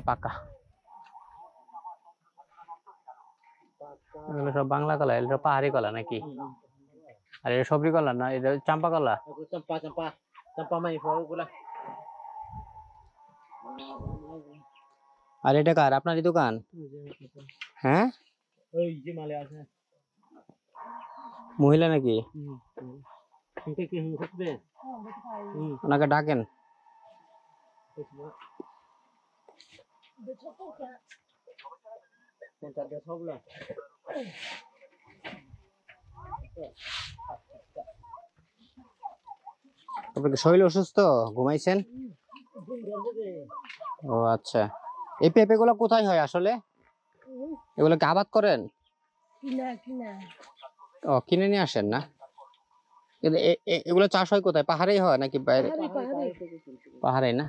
পাকা। এগুলো সব বাংলা কলা, এগুলো পাহাড়ি কলা নাকি? আর এটা সবরি কলা না, এটা চাম্পা কলা। আর এটা কার, আপনারই দোকান? হ্যাঁ, মহিলা নাকি? ওনাকে ডাকেন। আপনার শরীর অসুস্থ, ঘুমাইছেন? ও আচ্ছা। এই পেঁপে গুলো কোথায় হয় আসলে? এগুলো কি আবাদ করেন? ও, কিনে নিয়ে আসেন না? কিন্তু এগুলো চাষ হয় কোথায়, পাহাড়েই হয় নাকি বাইরে? পাহাড়ে না?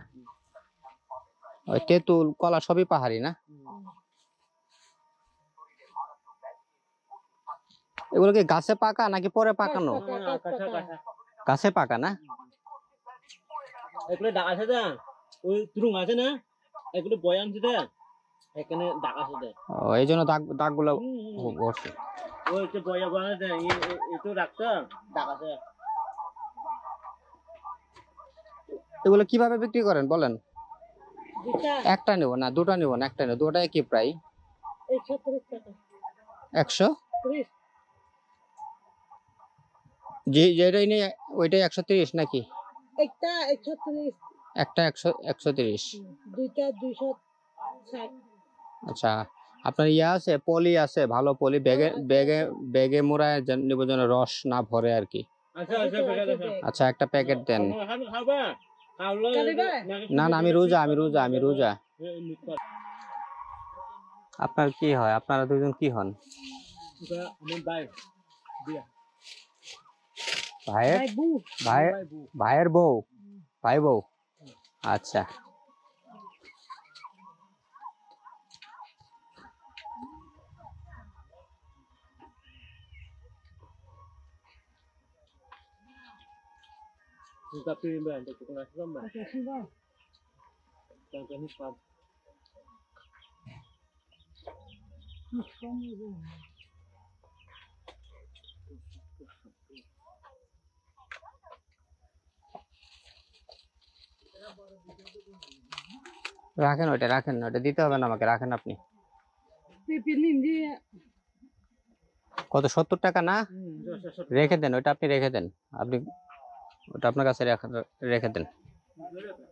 ওই তেঁতুল কলা সবই পাহাড়ি না? এগুলো কি গাছে পাকা নাকি পরে পাকানো? গাছে পাকা না? এগুলো ডাক আছে না, ওই তুরুং আছে না, এগুলো বয়ান আছে না, এখানে ডাক আছে। ও, এই জন্য দাগগুলো বসে। ওই যে বয়া বয়া দেয়, একটু রাখতে ডাক আছে। এগুলো কিভাবে বিক্রি করেন বলেন? একটা নেব না, দুটা নেব না, একটা নেব। দুটায় কি প্রায়? 100। যেটাই নেই ওইটাই 130 নাকি? একটা 130, একটা 130, দুইটা 260। আচ্ছা। আপনার ইয়া আছে, পলি আছে, ভালো পলি, ব্যাগে ব্যাগে ব্যাগে মোড়ায় নিব যেন রস না ভরে আর কি। আচ্ছা, একটা প্যাকেট দেন। না না, আমি রোজা। আপনার কি হয়, আপনারা দুজন কি হন? ভাইয়ের বউ, ভাই বউ। আচ্ছা, রাখেন ওইটা, রাখেন ওইটা, দিতে হবে না আমাকে, রাখেন আপনি। কত, 70 টাকা না? রেখে দেন ওইটা, আপনি রেখে দেন। আপনি ওটা আপনার কাছে রেখে দেন।